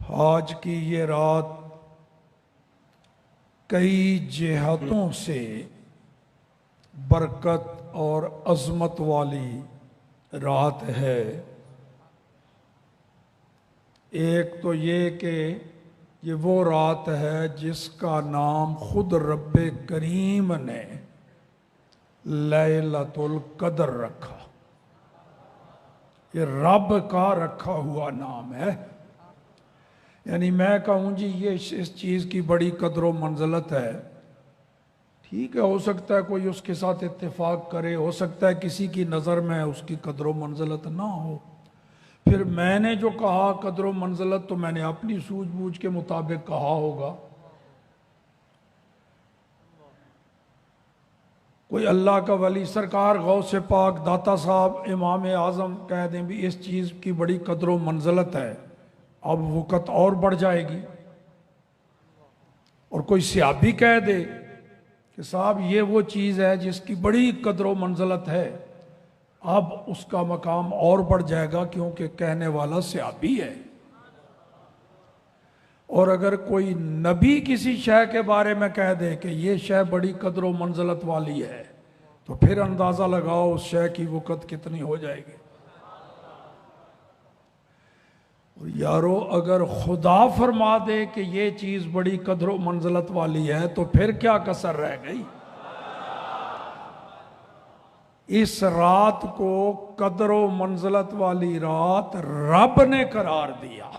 आज की ये रात कई जिहातों से बरकत और अज़मत वाली रात है। एक तो ये कि ये वो रात है जिसका नाम खुद रब्बे करीम ने लैलतुल कदर रखा। ये रब का रखा हुआ नाम है। यानी मैं कहूँ जी ये इस चीज़ की बड़ी कदर व मंज़लत है। ठीक है, हो सकता है कोई उसके साथ इत्तेफाक करे, हो सकता है किसी की नज़र में उसकी कदर व मंज़लत ना हो। फिर मैंने जो कहा कदर व मंज़लत तो मैंने अपनी सूझबूझ के मुताबिक कहा होगा। कोई अल्लाह का वली सरकार गौसे पाक दाता साहब इमाम आज़म कह दें भी इस चीज़ की बड़ी कदर व मंज़लत है, अब वक़्त और बढ़ जाएगी। और कोई सहाबी कह दे कि साहब ये वो चीज़ है जिसकी बड़ी कदर व मंज़लत है, अब उसका मकाम और बढ़ जाएगा क्योंकि कहने वाला सहाबी है। और अगर कोई नबी किसी शय के बारे में कह दे कि ये शय बड़ी कदर व मंज़लत वाली है, तो फिर अंदाज़ा लगाओ उस शय की वक़्त कितनी हो जाएगी। और यारो अगर खुदा फरमा दे कि ये चीज़ बड़ी कदर व मंज़लत वाली है तो फिर क्या कसर रह गई। इस रात को कदर व मंज़लत वाली रात रब ने करार दिया।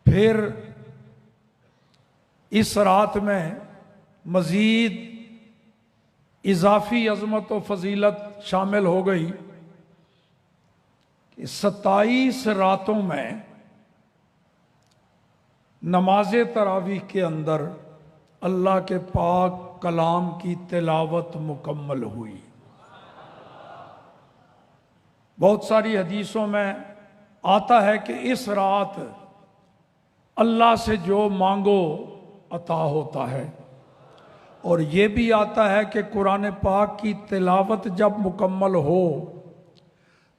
फिर इस रात में मज़ीद इजाफी अज़मत व फजीलत शामिल हो गई कि 27 रातों में नमाज तरावीह के अंदर अल्लाह के पाक कलाम की तिलावत मुकम्मल हुई। बहुत सारी हदीसों में आता है कि इस रात अल्लाह से जो मांगो अता होता है। और ये भी आता है कि कुरान पाक की तिलावत जब मुकम्मल हो,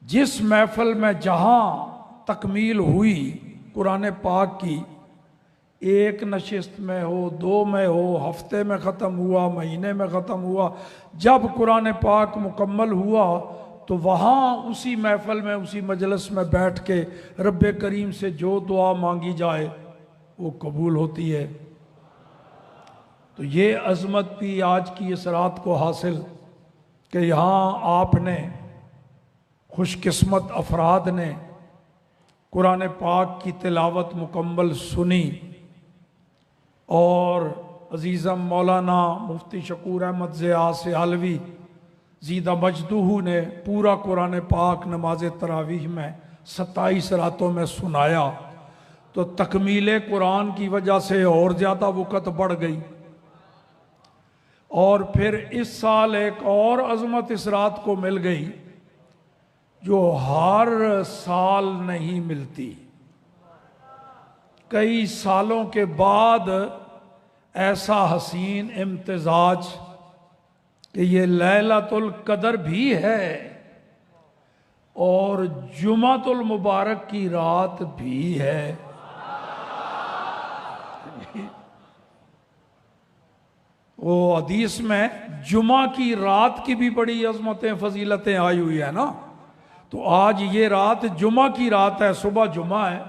जिस महफिल में जहाँ तकमील हुई कुरान पाक की, एक नशिस्त में हो, 2 में हो, हफ्ते में ख़त्म हुआ, महीने में ख़त्म हुआ, जब कुरान पाक मुकम्मल हुआ तो वहाँ उसी महफिल में उसी मजलिस में बैठ के रब्बे करीम से जो दुआ मांगी जाए वो कबूल होती है। तो ये अज़मत भी आज की इस रात को हासिल कि यहाँ आपने खुशकिस्मत अफराद ने कुरान पाक की तिलावत मुकम्मल सुनी और अजीज़म मौलाना मुफ्ती शकूर अहमद ज़िया सियालवी ज़ीदा मजदूहू ने पूरा कुरान पाक नमाज तरावीह में 27 रातों में सुनाया। तो तकमील कुरान की वजह से और ज़्यादा वक़्त बढ़ गई। और फिर इस साल एक और अज़मत इस रात को मिल गई जो हर साल नहीं मिलती। कई सालों के बाद ऐसा हसीन इम्तिजाज कि ये लैलतुल कदर भी है और जुमातुल मुबारक की रात भी है। वो हदीस में जुमा की रात की भी बड़ी अज़मतें फजीलतें आई हुई है ना। तो आज ये रात जुमा की रात है, सुबह जुमा है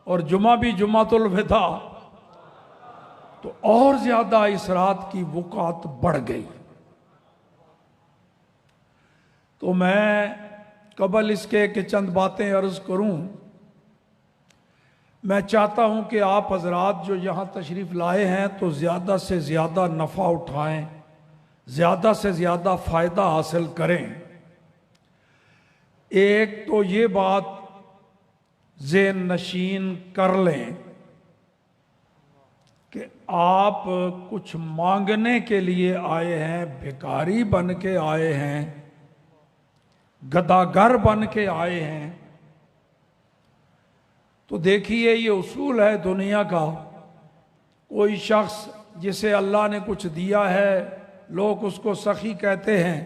और जुमा भी जुमातुल विदा, तो और ज्यादा इस रात की वक़्त बढ़ गई। तो मैं कबल इसके कि चंद बातें अर्ज करूं। मैं चाहता हूं कि आप हजरात जो यहां तशरीफ लाए हैं तो ज़्यादा से ज़्यादा नफ़ा उठाएं, ज़्यादा से ज़्यादा फ़ायदा हासिल करें। एक तो ये बात ज़ेहन नशीन कर लें कि आप कुछ मांगने के लिए आए हैं, भिखारी बन के आए हैं, गदागर बन के आए हैं। तो देखिए ये उसूल है दुनिया का, कोई शख्स जिसे अल्लाह ने कुछ दिया है, लोग उसको सखी कहते हैं,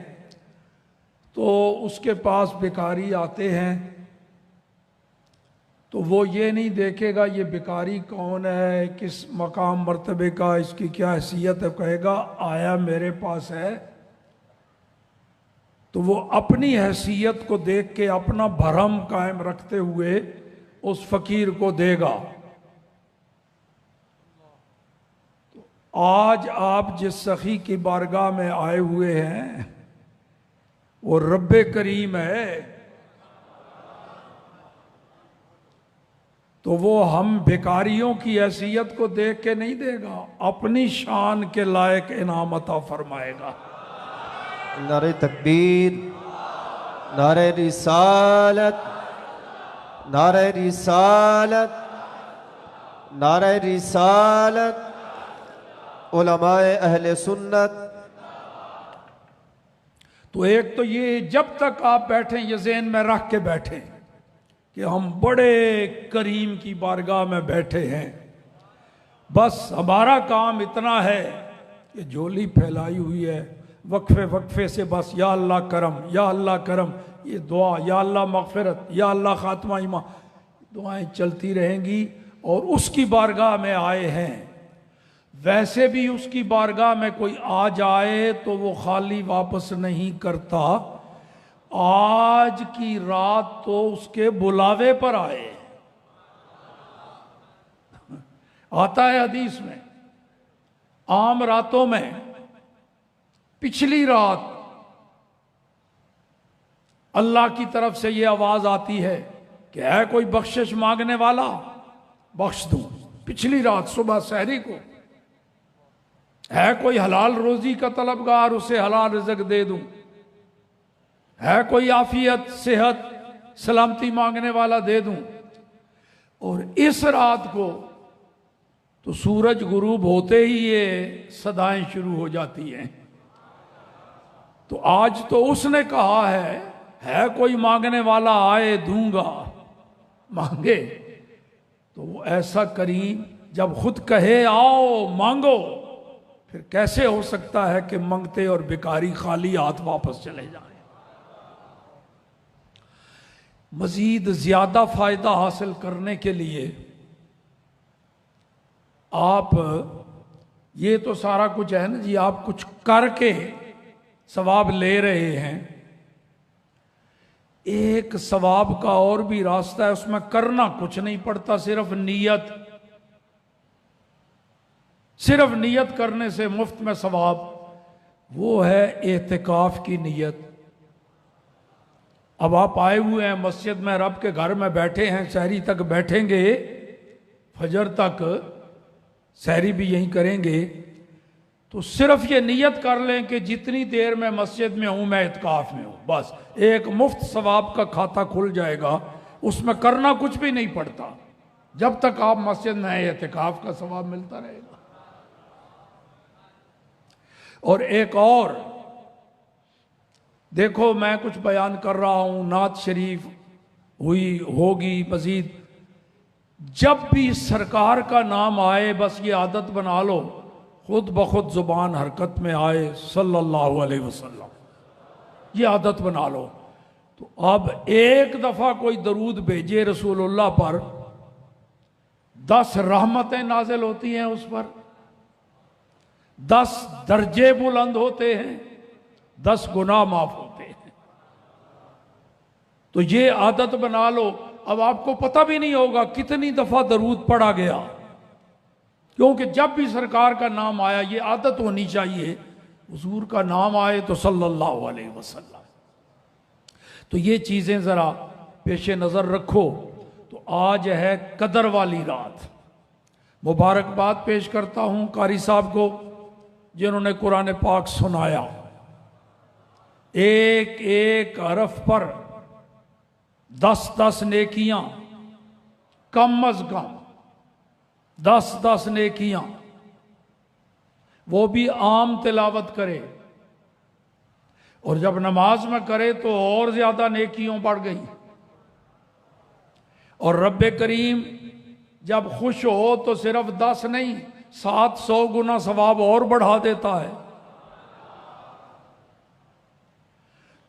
तो उसके पास भिखारी आते हैं तो वो ये नहीं देखेगा ये भिखारी कौन है, किस मकाम मर्तबे का, इसकी क्या हैसियत है, कहेगा आया मेरे पास है, तो वो अपनी हैसियत को देख के अपना भरम कायम रखते हुए उस फकीर को देगा। तो आज आप जिस सखी की बारगाह में आए हुए हैं वो रब्बे करीम है, तो वो हम भिखारियों की हैसियत को देख के नहीं देगा, अपनी शान के लायक इनाम अता फरमाएगा। नारे तकबीर, नारे रिसालत, नारे रिसालत, नारे रिसालत, उलमाए अहले सुन्नत। तो एक तो ये जब तक आप बैठे ये ज़हन में रख के बैठे कि हम बड़े करीम की बारगाह में बैठे हैं, बस हमारा काम इतना है कि झोली फैलाई हुई है, वक्फे वक्फे से बस या अल्लाह करम, या अल्लाह करम, ये दुआ, या अल्लाह मगफिरत, या अल्लाह खात्मा ईमान, दुआएं चलती रहेंगी। और उसकी बारगाह में आए हैं, वैसे भी उसकी बारगाह में कोई आ जाए तो वो खाली वापस नहीं करता, आज की रात तो उसके बुलावे पर आए। आता है हदीस में, आम रातों में पिछली रात अल्लाह की तरफ से ये आवाज आती है कि है कोई बख्शिश मांगने वाला, बख्श दूं। पिछली रात सुबह सहरी को, है कोई हलाल रोजी का तलबगार, उसे हलाल रिज़्क़ दे दूं। है कोई आफियत सेहत सलामती मांगने वाला दे दूं। और इस रात को तो सूरज गुरूब होते ही ये सदाएं शुरू हो जाती हैं। तो आज तो उसने कहा है कोई मांगने वाला आए दूंगा, मांगे। तो वो ऐसा करीम जब खुद कहे आओ मांगो, फिर कैसे हो सकता है कि मांगते और भिखारी खाली हाथ वापस चले जाएं। मजीद ज्यादा फायदा हासिल करने के लिए आप, ये तो सारा कुछ है ना जी, आप कुछ करके सवाब ले रहे हैं। एक सवाब का और भी रास्ता है, उसमें करना कुछ नहीं पड़ता, सिर्फ नीयत, सिर्फ नीयत करने से मुफ्त में सवाब, वो है एहतिकाफ की नीयत। अब आप आए हुए हैं मस्जिद में, रब के घर में बैठे हैं, सहरी तक बैठेंगे, फजर तक सहरी भी यहीं करेंगे, तो सिर्फ ये नियत कर लें कि जितनी देर मैं मस्जिद में हूं मैं इत्काफ में हूं, बस एक मुफ्त सवाब का खाता खुल जाएगा। उसमें करना कुछ भी नहीं पड़ता, जब तक आप मस्जिद में हैं इत्काफ का सवाब मिलता रहेगा। और एक और देखो, मैं कुछ बयान कर रहा हूं, नात शरीफ हुई होगी मजीद, जब भी सरकार का नाम आए बस ये आदत बना लो, खुद ब खुद जुबान हरकत में आए सल्लल्लाहु अलैहि वसल्लम, ये आदत बना लो। तो अब एक दफा कोई दरूद भेजे रसूलुल्लाह पर, 10 रहमतें नाजिल होती हैं उस पर, 10 दर्जे बुलंद होते हैं, 10 गुनाह माफ होते हैं। तो ये आदत बना लो। अब आपको पता भी नहीं होगा कितनी दफा दरूद पढ़ा गया, क्योंकि जब भी सरकार का नाम आया, ये आदत होनी चाहिए, हुजूर का नाम आए तो सल्लल्लाहु अलैहि वसल्लम। तो ये चीजें जरा पेश नजर रखो। तो आज है कदर वाली रात। मुबारकबाद पेश करता हूं कारी साहब को जिन्होंने कुरान पाक सुनाया। एक एक हरफ पर 10-10 नेकियां, कम अज कम 10-10 नेकियां, वो भी आम तिलावत करे। और जब नमाज में करे तो और ज्यादा नेकियों बढ़ गई। और रब्बे करीम जब खुश हो तो सिर्फ 10 नहीं, 700 गुना सवाब और बढ़ा देता है।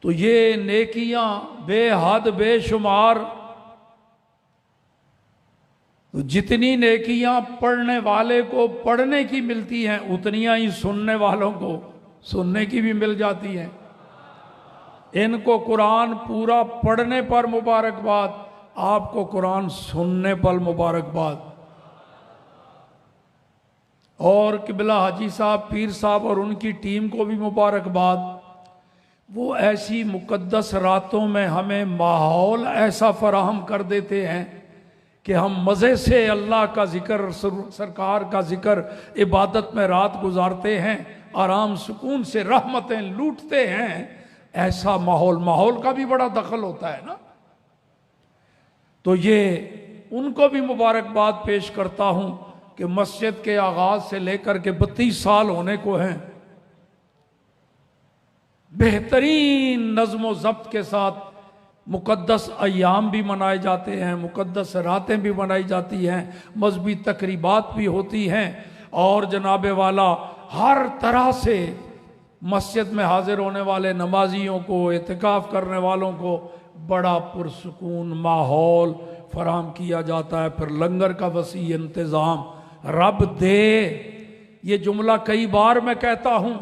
तो ये नेकियां बेहद बेशुमार तो जितनी नेकियां पढ़ने वाले को पढ़ने की मिलती हैं, उतनियां ही सुनने वालों को सुनने की भी मिल जाती हैं। इनको कुरान पूरा पढ़ने पर मुबारकबाद, आपको कुरान सुनने पर मुबारकबाद। और किबला हाजी साहब, पीर साहब और उनकी टीम को भी मुबारकबाद। वो ऐसी मुकद्दस रातों में हमें माहौल ऐसा फराहम कर देते हैं कि हम मज़े से अल्लाह का जिक्र, सरकार का जिक्र, इबादत में रात गुजारते हैं, आराम सुकून से रहमतें लूटते हैं। ऐसा माहौल का भी बड़ा दखल होता है ना। तो ये उनको भी मुबारकबाद पेश करता हूं कि मस्जिद के आगाज से लेकर के 32 साल होने को हैं, बेहतरीन नज़्म ज़ब्त के साथ मुक़द्दस अय्याम भी मनाए जाते हैं, मुक़द्दस रातें भी मनाई जाती हैं, मजहबी तकरीबात भी होती हैं। और जनाबे वाला हर तरह से मस्जिद में हाजिर होने वाले नमाजियों को, एतिकाफ करने वालों को बड़ा पुरसुकून माहौल फराहम किया जाता है। फिर लंगर का वसी इंतज़ाम रब दे। ये जुमला कई बार मैं कहता हूं,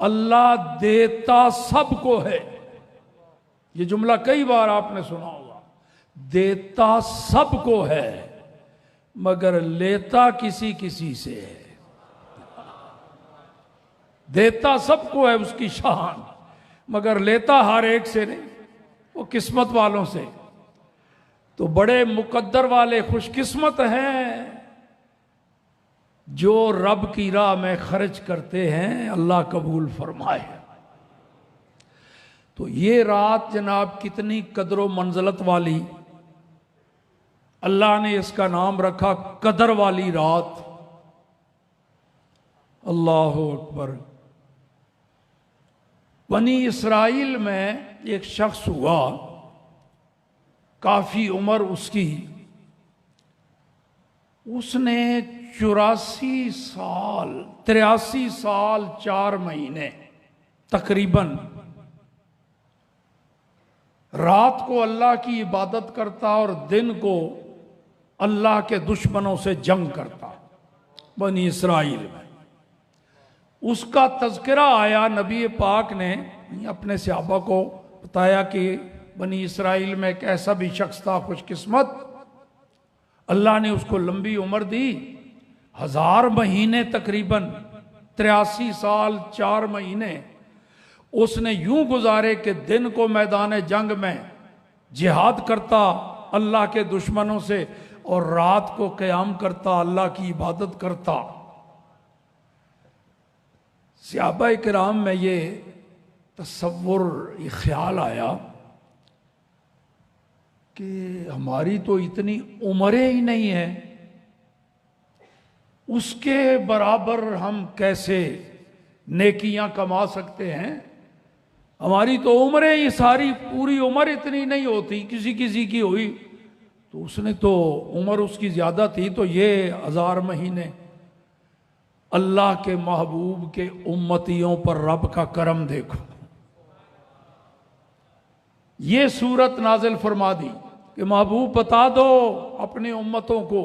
अल्लाह देता सबको है। ये जुमला कई बार आपने सुना होगा, देता सबको है मगर लेता किसी किसी से है। देता सबको है उसकी शान, मगर लेता हर एक से नहीं, वो किस्मत वालों से। तो बड़े मुकद्दर वाले खुशकिस्मत हैं जो रब की राह में खर्च करते हैं, अल्लाह कबूल फरमाए। तो ये रात जनाब कितनी कदर मंजलत वाली, अल्लाह ने इसका नाम रखा कदर वाली रात। अल्लाह अकबर। बनी इसराइल में एक शख्स हुआ, काफी उम्र उसकी, उसने 83 साल 4 महीने तकरीबन रात को अल्लाह की इबादत करता और दिन को अल्लाह के दुश्मनों से जंग करता। बनी इसराइल में उसका तज़किरा आया, नबी पाक ने अपने सहाबा को बताया कि बनी इसराइल में एक ऐसा भी शख्स था खुशकिस्मत, अल्लाह ने उसको लंबी उम्र दी, 1000 महीने तकरीबन 83 साल 4 महीने उसने यूं गुजारे कि दिन को मैदान जंग में जिहाद करता अल्लाह के दुश्मनों से, और रात को क़याम करता, अल्लाह की इबादत करता। सहाबा किराम में ये तसव्वुर, ये ख्याल आया कि हमारी तो इतनी उम्रें ही नहीं है, उसके बराबर हम कैसे नेकियां कमा सकते हैं। हमारी तो उम्रें ही सारी, पूरी उम्र इतनी नहीं होती, किसी किसी की हुई, तो उसने तो उम्र उसकी ज्यादा थी। तो ये 1000 महीने अल्लाह के महबूब के उम्मतियों पर रब का करम देखो। ये सूरत नाजिल फरमा दी कि महबूब बता दो अपनी उम्मतों को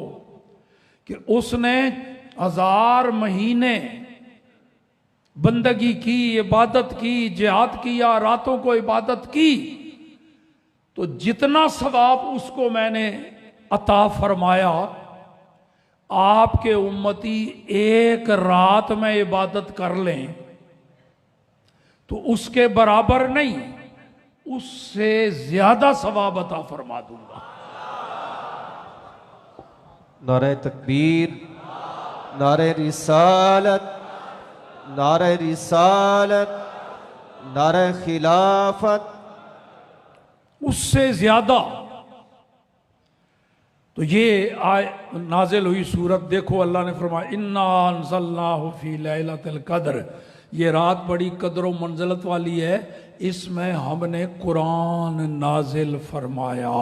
कि उसने 1000 महीने बंदगी की, इबादत की, जिहाद किया, रातों को इबादत की, तो जितना सवाब उसको मैंने अता फरमाया, आपके उम्मती एक रात में इबादत कर लें तो उसके बराबर नहीं, उससे ज्यादा सवाब अता फरमा दूंगा। नारे तकबीर, नारे रिसालत, नारे रिसालत, नारे खिलाफत, उससे ज्यादा। तो ये नाजिल हुई सूरत देखो, अल्लाह ने फरमाया इन्ना अंज़लनाहु फी लैलतिल क़द्र, ये रात बड़ी कदर व मंज़लत वाली है, इसमें हमने कुरान नाजिल फरमाया।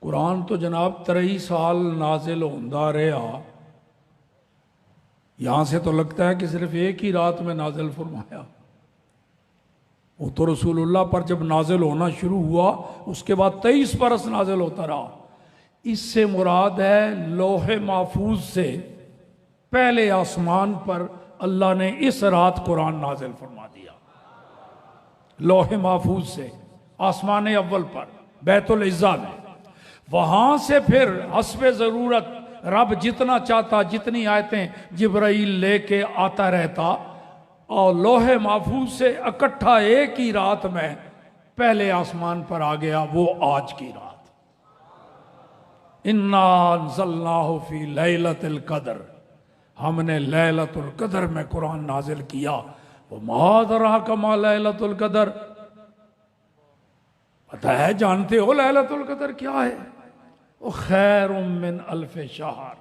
कुरान तो जनाब 23 साल नाजिल होंदा रहा, यहां से तो लगता है कि सिर्फ एक ही रात में नाजिल फरमाया। वो तो रसूलुल्लाह पर जब नाजिल होना शुरू हुआ उसके बाद 23 बरस नाजिल होता रहा। इससे मुराद है लोहे महफूज से पहले आसमान पर अल्लाह ने इस रात कुरान नाजिल फरमा दिया। लोहे महफूज से आसमान अव्वल पर बैतुल इज़्ज़ा में, वहां से फिर हस्बे जरूरत रब जितना चाहता जितनी आयतें जिब्राइल लेके आता रहता और लोहे महफूज से इकट्ठा एक ही रात में पहले आसमान पर आ गया, वो आज की रात। इन्ना अंज़लनाहु फी लैलतिल क़द्र, हमने लैलतुल क़द्र में कुरान नाजिल किया। वो मा अदराका मा लैलतुल क़द्र, पता है जानते हो लैलतुल क़द्र क्या है? वो खैरुम मिन अल्फ शहर,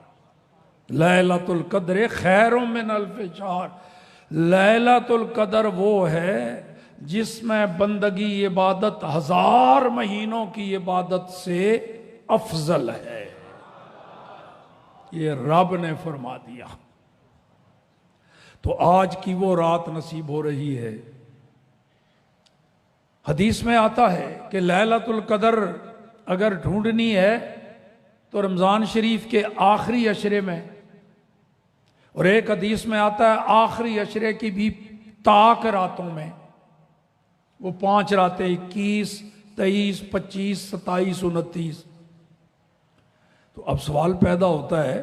लैलतुल क़द्र खैरुम मिन अल्फ शहर। लैलतुल क़द्र वो है जिसमें बंदगी इबादत 1000 महीनों की इबादत से अफजल है। ये रब ने फरमा दिया। तो आज की वो रात नसीब हो रही है। हदीस में आता है कि लैलतुल क़द्र अगर ढूंढनी है तो रमज़ान शरीफ के आखिरी अशरे में, और एक हदीस में आता है आखिरी अशरे की भी ताक रातों में। वो 5 रातें 21, 23, 25, 27, 29। तो अब सवाल पैदा होता है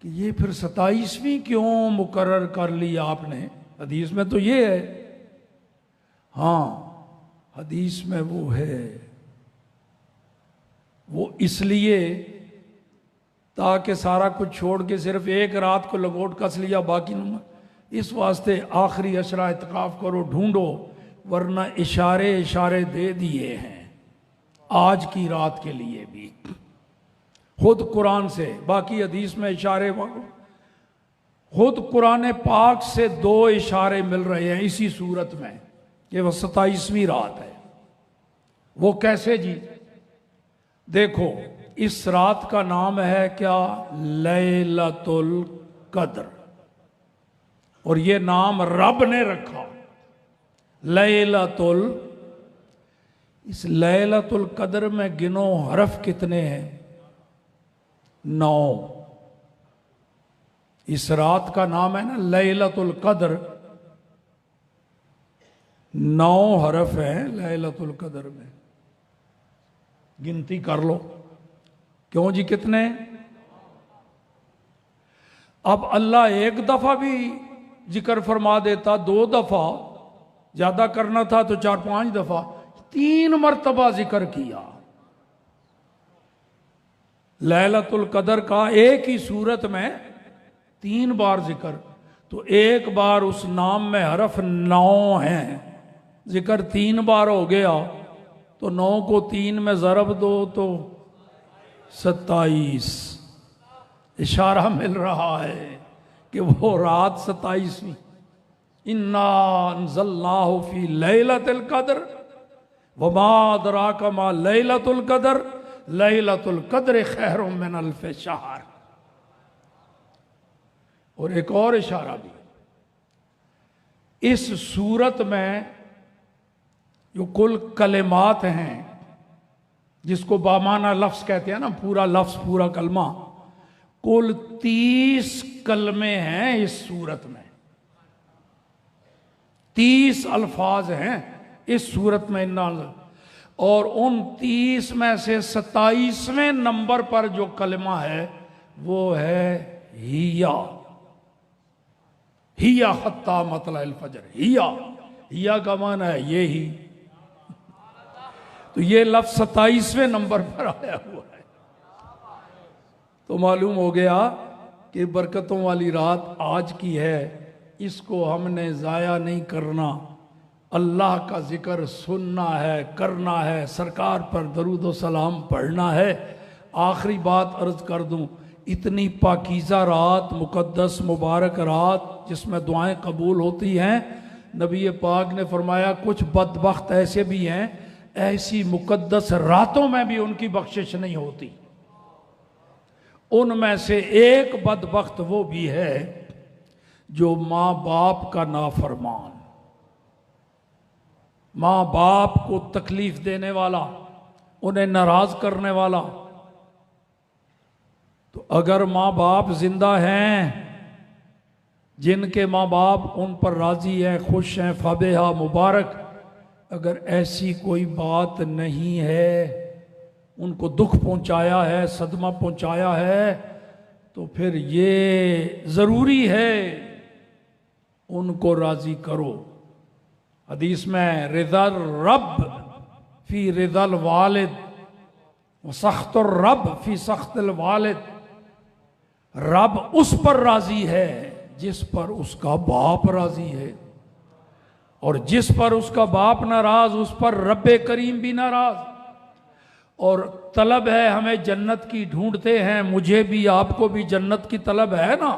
कि ये फिर 27वीं क्यों मुकर्रर कर ली आपने? हदीस में तो ये है। हाँ, हदीस में वो है, वो इसलिए ताकि सारा कुछ छोड़ के सिर्फ एक रात को लंगोट कस लिया, बाकी न, इस वास्ते आखिरी अशरा इत्काफ करो, ढूंढो, वरना इशारे इशारे दे दिए हैं आज की रात के लिए भी खुद कुरान से। बाकी हदीस में इशारे, खुद कुरान पाक से 2 इशारे मिल रहे हैं इसी सूरत में कि वह 27वीं रात है। वो कैसे जी? देखो, इस रात का नाम है क्या? लैलतुल क़द्र, और ये नाम रब ने रखा लैलतुल। इस लैलतुल क़द्र में गिनो हरफ कितने हैं? 9। इस रात का नाम है ना लैलतुल क़द्र, 9 हरफ है लैलतुल क़द्र में। गिनती कर लो। क्यों जी, कितने? अब अल्लाह एक दफा भी जिक्र फरमा देता, 2 दफा, ज्यादा करना था तो 4-5 दफा, 3 मरतबा जिक्र किया लैलतुल क़द्र का एक ही सूरत में 3 बार जिक्र। तो एक बार उस नाम में हरफ 9 हैं, जिक्र 3 बार हो गया, तो 9 को 3 में ज़रब दो तो 27। इशारा मिल रहा है कि वो रात 27वीं। इन्ना अंज़लनाहु फी लैलतिल क़द्र वमा अदराका मा लैलतुल क़द्र लैलतुल क़द्र खैरुम मिन अल्फ शहर। और एक और इशारा भी, इस सूरत में जो कुल कलेमात हैं, जिसको बामाना लफ्ज कहते हैं ना, पूरा लफ्ज पूरा कलमा, कुल 30 कलमे हैं इस सूरत में। 30 अल्फाज हैं इस सूरत में इन्ना, और उन 30 में से 27वें नंबर पर जो कलमा है वो है हिया। हिया हत्ता मतलअल फजर। हिया का माना है ये ही। तो ये लफ्ज 27वें नंबर पर आया हुआ है। तो मालूम हो गया कि बरकतों वाली रात आज की है। इसको हमने ज़ाया नहीं करना, अल्लाह का जिक्र सुनना है, करना है, सरकार पर दरूद व सलाम पढ़ना है। आखिरी बात अर्ज कर दूं, इतनी पाकीज़ा रात, मुकद्दस मुबारक रात जिसमें दुआएं कबूल होती हैं, नबी पाक ने फरमाया कुछ बदबख्त ऐसे भी हैं, ऐसी मुकद्दस रातों में भी उनकी बख्शिश नहीं होती। उनमें से एक बदबख्त वो भी है जो माँ बाप का नाफरमान, माँ बाप को तकलीफ देने वाला, उन्हें नाराज करने वाला। तो अगर माँ बाप जिंदा हैं, जिनके माँ बाप उन पर राजी हैं, खुश हैं, फाबेहा मुबारक, अगर ऐसी कोई बात नहीं है, उनको दुख पहुंचाया है, सदमा पहुंचाया है, तो फिर ये ज़रूरी है उनको राज़ी करो। हदीस में रिज़ल रब फ़ी रिज़ल वालिद व सख्तुर रब फ़ी सख्तिल वालिद। रब उस पर राज़ी है जिस पर उसका बाप राज़ी है, और जिस पर उसका बाप नाराज़, उस पर रब्बे करीम भी नाराज़। और तलब है हमें जन्नत की, ढूंढते हैं, मुझे भी आपको भी जन्नत की तलब है ना।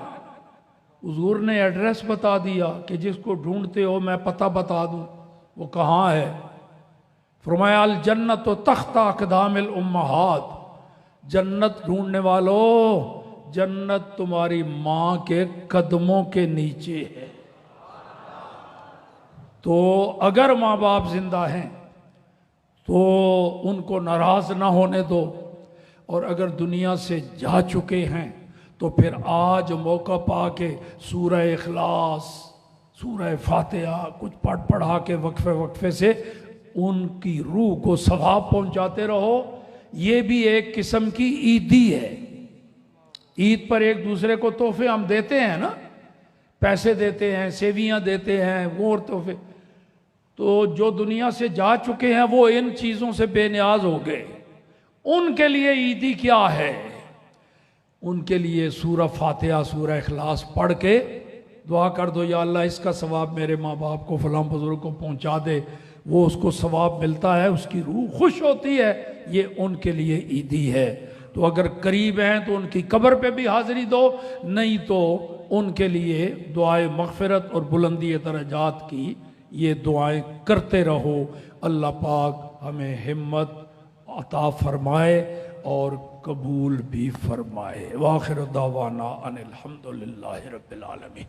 हुजूर ने एड्रेस बता दिया कि जिसको ढूंढते हो मैं पता बता दूं वो कहाँ है। फरमाया अल जन्नत तख्त अक़दामिल उम्महात, जन्नत ढूंढने वालों, जन्नत तुम्हारी माँ के कदमों के नीचे है। तो अगर माँ बाप जिंदा हैं तो उनको नाराज ना होने दो, और अगर दुनिया से जा चुके हैं तो फिर आज मौका पा के सूरह इखलास, सूरह फातिहा कुछ पढ़ा के वक्फे वक्फे से उनकी रूह को सवाब पहुंचाते रहो। ये भी एक किस्म की ईदी है। ईद पर एक दूसरे को तोहफे हम देते हैं ना, पैसे देते हैं, सेवियां देते हैं, वो तोहफे। तो जो दुनिया से जा चुके हैं वो इन चीज़ों से बेनियाज हो गए, उनके लिए ईदी क्या है? उनके लिए सूरह फातिहा, सूरह इखलास पढ़ के दुआ कर दो, या अल्लाह इसका सवाब मेरे माँ बाप को, फलां बुजुर्ग को पहुँचा दे, वो उसको सवाब मिलता है, उसकी रूह खुश होती है, ये उनके लिए ईदी है। तो अगर करीब हैं तो उनकी कब्र पे भी हाजिरी दो, नहीं तो उनके लिए दुआए मग़फ़िरत और बुलंदी दरजात की ये दुआएं करते रहो। अल्लाह पाक हमें हिम्मत अता फरमाए और कबूल भी फरमाए। वाखिर दावाना अनिल हम्दुलिल्लाहि रब्बिल आलमीन।